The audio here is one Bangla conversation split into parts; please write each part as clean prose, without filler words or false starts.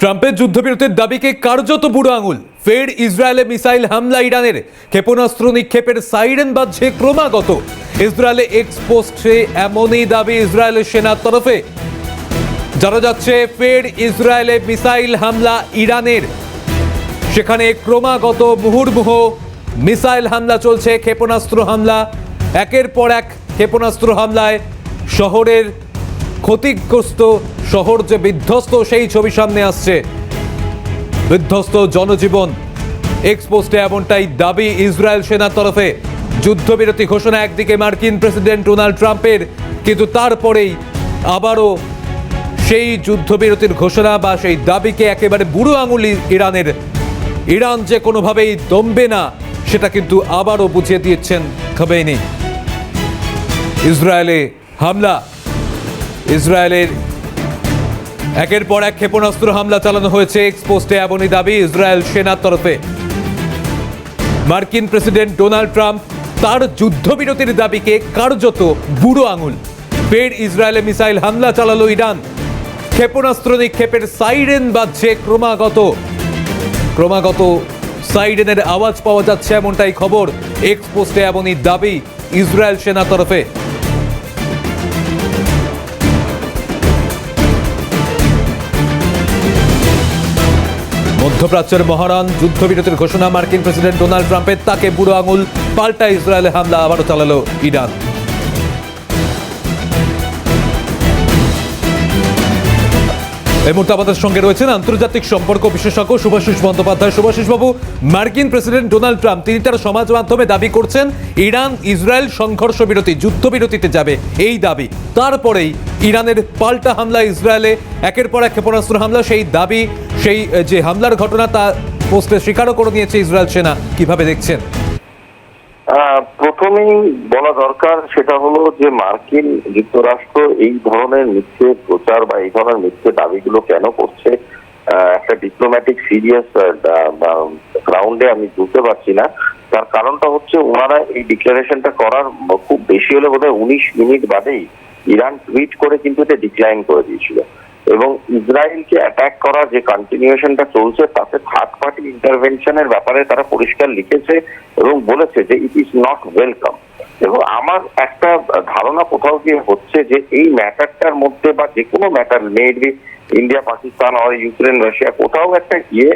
ট্রাম্পের যুদ্ধবিরতির দাবিকে কার্যত বুড়ো আঙুল। ফের ইসরায়েলে মিসাইল হামলা, ইরানের ক্ষেপণাস্ত্র নিক্ষেপের সাইরেন বাজছে ক্রমাগত। ইসরায়েলে এক্সপোস্টে এমনই দাবি ইসরায়েলের সেনার তরফে। জানা যাচ্ছে ফের ইসরায়েলে মিসাইল হামলা ইরানের, সেখানে ক্রমাগত মুহুর্মুহ মিসাইল হামলা চলছে, ক্ষেপণাস্ত্র হামলা, একের পর এক ক্ষেপণাস্ত্র হামলায় শহরের ক্ষতিগ্রস্ত, শহর যে বিধ্বস্ত সেই ছবি সামনে আসছে, বিধ্বস্ত জনজীবন। এক্সপোস্টে এমনটাই দাবি ইসরায়েল সেনার তরফে। যুদ্ধবিরতি ঘোষণা একদিকে মার্কিন প্রেসিডেন্ট ডোনাল্ড ট্রাম্পের, কিন্তু তারপরেই আবারও সেই যুদ্ধবিরতির ঘোষণা বা সেই দাবিকে একেবারে বুড়ো আঙুলি ইরানের। ইরান যে কোনোভাবেই দমবে না সেটা কিন্তু আবারও বুঝিয়ে দিয়েছেন খামেনি। ইসরায়েলে হামলা, ইসরায়েলের একের পর এক ক্ষেপণাস্ত্র হামলা চালানো হয়েছে। এক্সপোস্টে এমনই দাবি ইসরায়েল সেনার তরফে। মার্কিন প্রেসিডেন্ট ডোনাল্ড ট্রাম্প তার যুদ্ধবিরতির দাবিকে কার্যত বুড়ো আঙুল। ফের ইসরায়েলে মিসাইল হামলা চালালো ইরান, ক্ষেপণাস্ত্র নিক্ষেপের সাইরেন বাজছে ক্রমাগত সাইরেনের আওয়াজ পাওয়া যাচ্ছে, এমনটাই খবর। এক্সপোস্টে এমনই দাবি ইসরায়েল সেনার তরফে। মধ্যপ্রাচ্যের মহারণ, যুদ্ধবিরতির ঘোষণা মার্কিন প্রেসিডেন্ট ডোনাল্ড ট্রাম্পের, তাকে বুড়ো আঙুল। পাল্টা ইসরায়েলে হামলা আবারও চালালো ইরান। এই মুহূর্তে আমাদের সঙ্গে রয়েছেন আন্তর্জাতিক সম্পর্ক বিশেষজ্ঞ শুভাশিস বন্দ্যোপাধ্যায়। শুভাশিস বাবু, মার্কিন প্রেসিডেন্ট ডোনাল্ড ট্রাম্প তিনি তার সমাজ মাধ্যমে দাবি করছেন ইরান ইসরায়েল সংঘর্ষ বিরতি, যুদ্ধবিরতিতে যাবে, এই দাবি। তারপরেই ইরানের পাল্টা হামলা ইসরায়েলে, একের পর এক ক্ষেপণাস্ত্র হামলা, সেই দাবি, সেই যে হামলার ঘটনা তা পোস্টে স্বীকারও করে নিয়েছে ইসরায়েল সেনা। কিভাবে দেখছেন? প্রথমেই বলা দরকার সেটা হলো যে মার্কিন যুক্তরাষ্ট্র এই ধরনের মিথ্যে প্রচার বা এই ধরনের মিথ্যে দাবিগুলো কেন করছে, একটা ডিপ্লোম্যাটিক সিরিয়াস গ্রাউন্ডে আমি বুঝতে পারছি না। তার কারণটা হচ্ছে ওনারা এই ডিক্লারেশনটা করার খুব বেশি হলে বোধহয় 19 মিনিট বাদেই ইরান টুইট করে কিন্তু এটা ডিক্লাইন করে দিয়েছিল। এবং ইসরায়েলকে অ্যাটাক করার যে কন্টিনিউশনটা চলছে তাতে থার্ড পার্টি ইন্টারভেনশনের ব্যাপারে তারা পরিষ্কার লিখেছে এবং বলেছে যে ইট ইজ নট ওয়েলকাম। এবং আমার একটা ধারণা কোথাও গিয়ে হচ্ছে যে এই ম্যাটারটার মধ্যে বা যে কোনো ম্যাটার, মেবি ইন্ডিয়া পাকিস্তান আর ইউক্রেন রাশিয়া, কোথাও একটা গিয়ে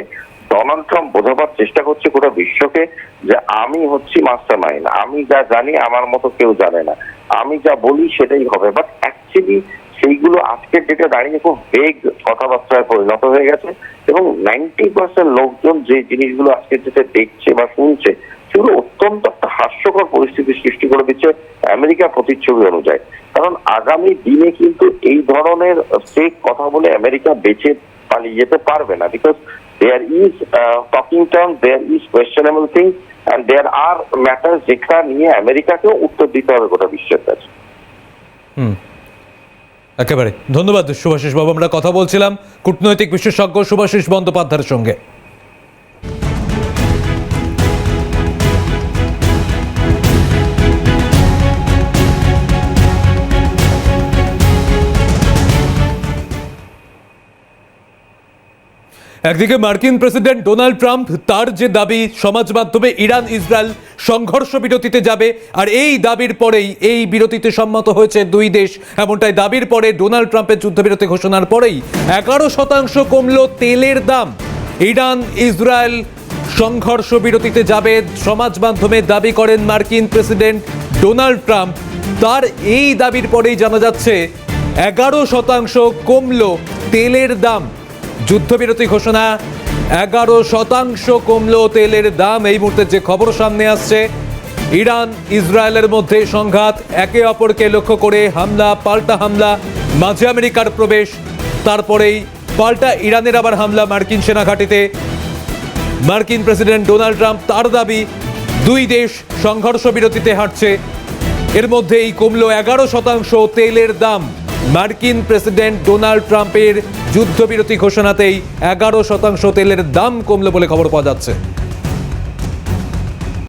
ডোনাল্ড ট্রাম্প বোঝাবার চেষ্টা করছে গোটা বিশ্বকে যে আমি হচ্ছি মাস্টার মাইন্ড, আমি যা জানি আমার মতো কেউ জানে না, আমি যা বলি সেটাই হবে। বাট অ্যাকচুয়ালি সেইগুলো আজকের ডেটে দাঁড়িয়ে খুব বেগ কথাবার্তায় পরিণত হয়ে গেছে। এবং 90% লোকজন যে জিনিসগুলো আজকের ডেটে দেখছে বা শুনছে সেগুলো অত্যন্ত একটা হাস্যকর পরিস্থিতি সৃষ্টি করে দিচ্ছে আমেরিকার প্রতিচ্ছবি অনুযায়ী। কারণ আগামী দিনে কিন্তু এই ধরনের ফেক কথা বলে আমেরিকা বেঁচে পালিয়ে যেতে পারবে না। Because there is talking term, there is questionable thing and there are matter যেটা নিয়ে আমেরিকাকেও উত্তর দিতে হবে গোটা বিশ্বের কাছে। একেবারে ধন্যবাদ শুভাশিস বাবু। আমরা কথা বলছিলাম কূটনৈতিক বিশেষজ্ঞ শুভাশিস বন্দ্যোপাধ্যায়ের সঙ্গে। একদিকে মার্কিন প্রেসিডেন্ট ডোনাল্ড ট্রাম্প তার যে দাবি সমাজ মাধ্যমে ইরান ইসরায়েল সংঘর্ষ বিরতিতে যাবে, আর এই দাবির পরেই এই বিরতিতে সম্মত হয়েছে দুই দেশ, এমনটাই দাবির পরে ডোনাল্ড ট্রাম্পের যুদ্ধবিরতি ঘোষণার পরেই 11% কমলো তেলের দাম। ইরান ইসরায়েল সংঘর্ষ বিরতিতে যাবে সমাজ মাধ্যমে দাবি করেন মার্কিন প্রেসিডেন্ট ডোনাল্ড ট্রাম্প। তার এই দাবির পরেই জানা যাচ্ছে 11% কমলো তেলের দাম। যুদ্ধবিরতি ঘোষণা, 11% কমলো তেলের দাম। এই মুহূর্তে যে খবর সামনে আসছে, ইরান ইসরায়েলের মধ্যে সংঘাত, একে অপরকে লক্ষ্য করে হামলা, পাল্টা হামলা, মাঝে আমেরিকার প্রবেশ, তারপরেই পাল্টা ইরানের আবার হামলা মার্কিন সেনাঘাঁটিতে। মার্কিন প্রেসিডেন্ট ডোনাল্ড ট্রাম্প তার দাবি দুই দেশ সংঘর্ষ বিরতিতে হাঁটছে, এর মধ্যেই কমলো 11% তেলের দাম। মার্কিন প্রেসিডেন্ট ডোনাল্ড ট্রাম্পের যুদ্ধবিরতি ঘোষণাতেই 11% তেলের দাম কমলো বলে খবর পাওয়া যাচ্ছে।